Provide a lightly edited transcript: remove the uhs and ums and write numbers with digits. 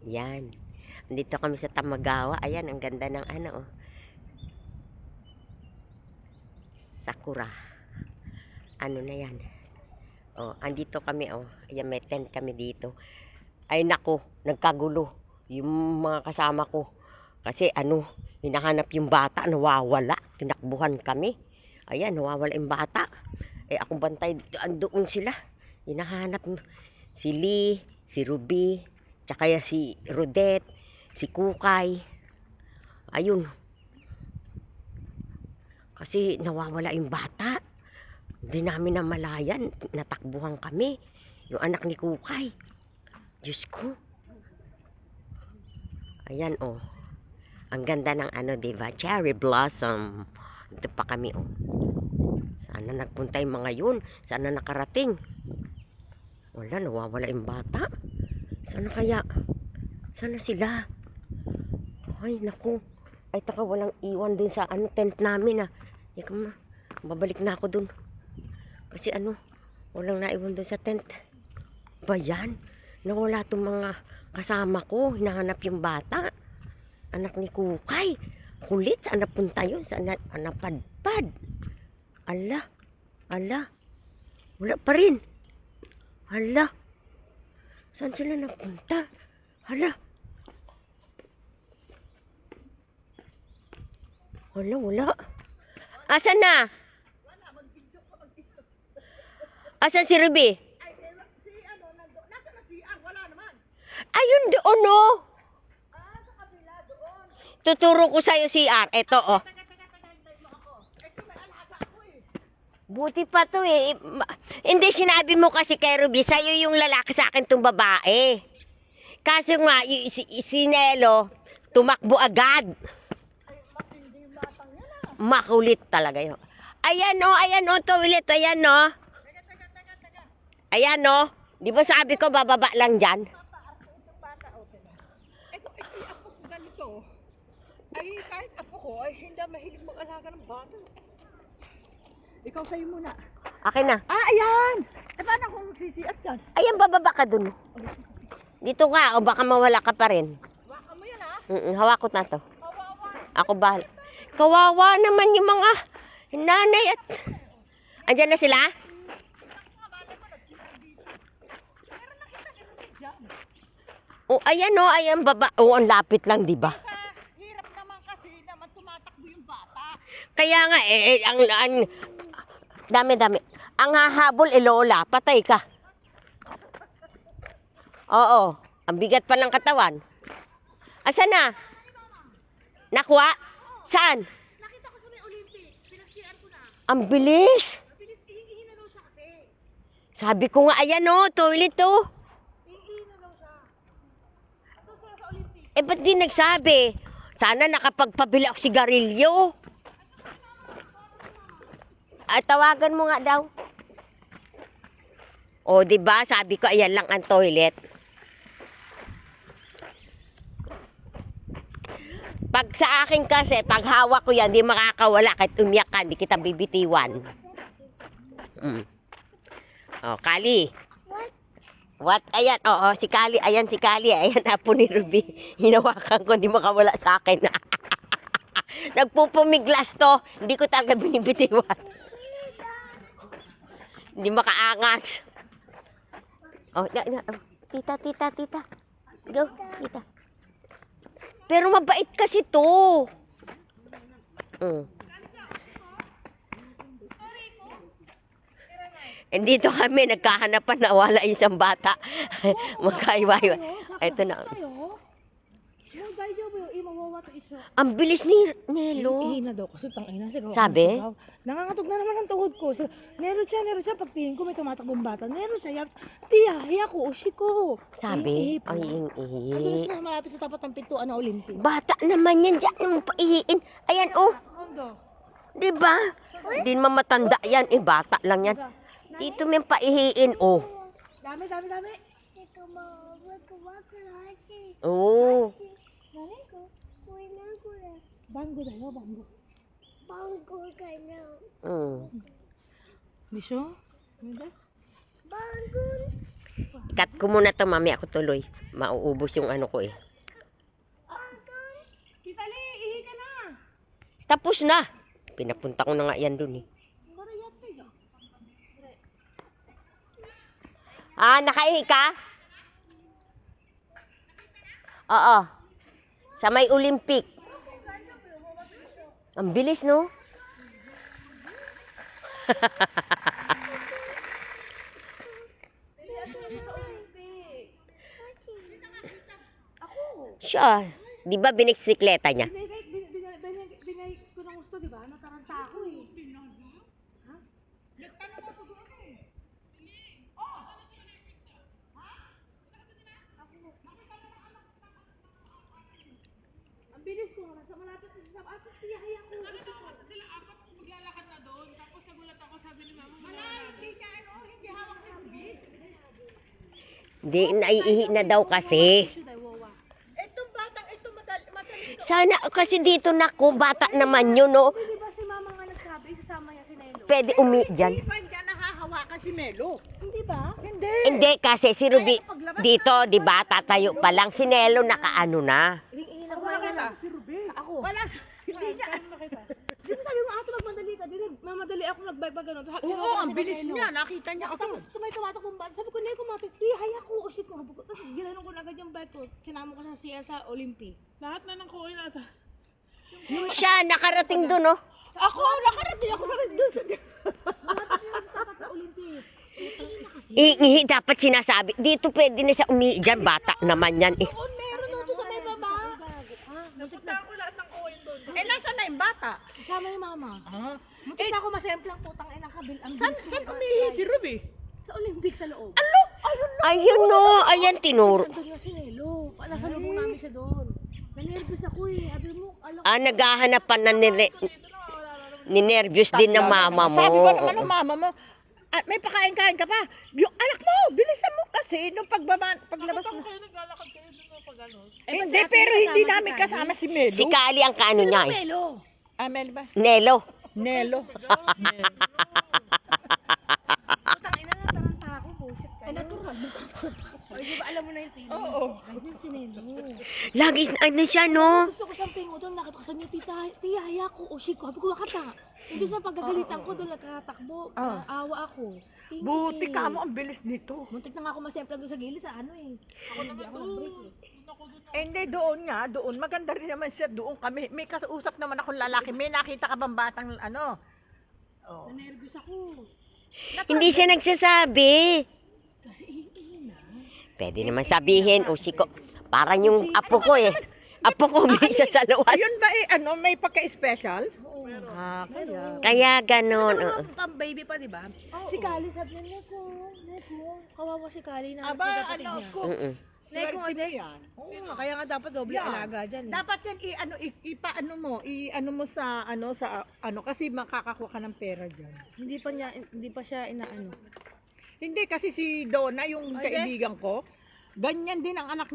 Yan. Nandito kami sa Tamagawa. Ayan, ang ganda ng ano, oh. Sakura. Ano na yan? Oh, andito kami, oh. Ayan, may tent kami dito. Ay, nako, nagkagulo. Yung mga kasama ko. Kasi ano, hinahanap yung bata, nawawala. Tinakbuhan kami. Ayan, nawawala yung bata. Eh, akong bantay, doon sila. Hinahanap si Lee, si Ruby, tsaka si Rodette, si Kukay. Ayun. Kasi nawawala yung bata. Hindi namin namalayan. Natakbuhan kami. Yung anak ni Kukay. Diyos ko. Ayan, oh. Ang ganda ng ano, diba? Cherry blossom. Ito pa kami, oh. Sana nagpunta yung mga yun. Sana nakarating. Wala, nawawala yung bata. Sana kaya? Sana sila? Ay, naku. Ay, taka, walang iwan dun sa ano, tent namin, ah. Ika ma, babalik na ako dun. Kasi ano, walang naiwan dun sa tent. Ba yan? Nawala itong mga kasama ko. Hinahanap yung bata. Anak ni Kukay. Kulit, saan napunta yun? Saan napadpad? Ala, ala. Wala pa rin. Ala. Saan sila napunta? Ala. Wala. Asan na? Asan si Ruby? Ayun doon, oh. Tuturo ko sa'yo CR. Ito, oh. Buti pa to eh. Hindi, sinabi mo kasi kay Ruby, sa'yo yung lalaki, sa akin tong babae. Kasi nga, si Nelo, tumakbo agad. Makulit talaga yun. Ayan o, toilet, ayan o. Ayan o. Di ba sabi ko, bababa lang dyan? Ay, kahit apo ko, ay hindi mahilig mag-alaga ng bata. Ikaw sa'yo muna. Akin na. Ah, ayan! Eh, paano kung sisiat yan? Ayan, bababa ka dun. Dito ka, o baka mawala ka pa rin. Baka mo yan, ha? Hawakot na to. Kawawa. Ako bahal. Kawawa naman yung mga nanay at... Andyan na sila? O, ayan o, ayan baba. O, ang lapit lang, di ba? Hirap naman kasi naman tumatakbo yung bata. Kaya nga, dami. Ang hahabol, Lola, patay ka. Oo, ang bigat pa ng katawan. Asan na? Nakuha? Saan? Nakita ko sa may Olympic. Pinag-CR ko na. Ang bilis. Ihingi na daw siya kasi. Sabi ko nga, ayan o, toilet o. Ihingi na daw siya. Ito sila sa Olympic. Eh, ba't di nagsabi? Sana nakapagpabila ako sigarilyo. Ay, tawagan mo nga daw. O, diba? Sabi ko, ayan lang ang toilet. Pag sa akin kasi, pag hawak ko yan, di makakawala. Kahit umiyak ka, di kita bibitiwan. O, Kali. What? Ayan, oo, si Kali. Ayan si Kali. Ayan, apo ni Ruby. Hinawakan ko, di makawala sa akin. Nagpupumiglas to. Hindi ko talaga binibitiwan. Hindi makaangas. Oh, tita. Go, tita. Pero mabait kasi to. And dito kami, nagkahanapan na wala isang bata. Magkaiwa-iwa. Ito na. Ang bilis ni Nelo. Ihina daw kasi tangina. Sabi? Nangangatog na naman ang tuhod ko. Nero siya. Pagtingin ko may tumatakbong bata. Nero siya. Tiya, hiya ko. Ushi ko. Sabi? Ay, Ang na malapit sa tapat ng pintuan na Olympic. bata naman yan. Diyan yung paihiin. Ayan, oh. Diba? Hindi naman matanda yan. Eh, bata lang yan. Dito may paihiin, oh. Dami. Oh. Banggo dayo, banggo. Bangko ka na. Mm. Di siya? Bangko. Cut ko muna to, mami. Ako tuloy. Mauubos yung ano ko eh. Tita Lee, ihi ka na. Tapos na. Pinapunta ko na nga yan dun eh. Ah, nakaihi ka? Oo. Sa may Olympic. Ang bilis, no? Siya. Di ba biniksikleta niya? Binay ko ng gusto, di ba? Nataranta ako eh. Ang bilis ko. Nasa malapit na sa atin. Tiyahay ako. Sila apat maglalakad na doon. Tapos nagulat ako, sabi ni mama, malalim. Hindi hawak ng tubig. Hindi, naiihi na daw kasi. Itong batang ito madali. Sana, kasi dito na ko, bata naman yun, no? Di ba si mama nga nagsabi, isasama niya si Nelo? Pwede dyan. Hindi pa hindi nahahawakan si Melo. Hindi ba? Hindi. Hindi, kasi si Ruby, dito, di ba, tatayo pa lang. Si Nelo, nakaano na. Ihin ako makikita. Ako. Wala. Hindi niya. Di ba sabi mo, ate magmadali ka? Di mamadali ako nagbike pa gano'n. Oo, ang bilis niya. Nakita niya ako. Tapos may tumatakbong bata. Sabi ko, Nel, kumatik. Tiyahay ako. O shit ko. Tapos ginanong ko na agad yung bike ko. Sinama ko sa siya sa Olympic. Lahat na ng kuha nata. Siya, nakarating doon, no? Ako, nakarating ako na rin doon. Malapit na sa tapat sa Olympic. Ihin na kasi. Iihi, dapat sinasabi. Dito pwede na siya umihi dyan. Bata naman yan, eh. Oo, meron doon sa may baba. Muntik na. Ako lahat ng kuha doon. Eh, nasa na yung bata? Kasama ni mama. Ah. Muntik na ako masemplang putang ina kabil. Ang San, bilis ko. saan umihi si Ruby? Sa Olympic sa loob. Alo, ayun na. Ayun, no. Ayan, tinuro. Andun nga si Nelo. Nasa lubong namin siya doon. Nanervous ako eh. Sabi mo, alam Ah, naghahanap pa na ninervyos din ng mama mo. Sabi ko naman ng mama mo, at may pakain-kain ka pa. Yung anak mo, bilisan mo kasi nung paglabas mo. kayo naglalakad kayo doon na pag ano. Hindi, pero hindi namin kasama si Melo. Si Kali ang kaano niya, eh. Nelo. Ah, Melo ba? Nelo. Nelo. Putang ina na taranta ako. Bullshit ka. Ay, natural mo ka. Di ba alam mo na yung feeling? Oo. Ganyan si Nelo. Lagi, ano siya, no? Gusto ko siyang pingo doon. Nakita ko sa niyo, tiya, haya ko. O shit ko. Sabi ko, wakata. Ibig na pagkagalitan ko doon, nagkatakbo. Awa ako. Tingin Buti eh. ka mo, ang bilis nito. Muntik na nga ako masempla doon sa gilid sa ano eh. Hindi ako nag-break eh. Eh, hindi, doon nga, doon. Maganda rin naman siya, doon kami. May kausap naman akong lalaki. May nakita ka bang batang, ano? Oh. Nanervous ako. Hindi siya nagsasabi. Kasi ihin na. Pwede naman sabihin, o siko. Parang yung apo ko, eh. Apo ko, bisa sa luwan. Ayun ba eh, ano, may pagka-special? Oo. Ah, kaya. Kaya ganon. oo. Pang baby pa, di ba? Si Kali sabi niya, Neko, kawawa si Kali na Aba, kapatid ano, niya. Mm-mm. Neko, swerte na yan. Oo nga, kaya nga dapat doble Yan. alaga dyan eh. Dapat yan ipaano mo, i-ano mo sa ano kasi makakakuha ka ng pera diyan. Hindi pa siya inaano. Hindi kasi si Donna yung kaibigan ko, ganyan din ang anak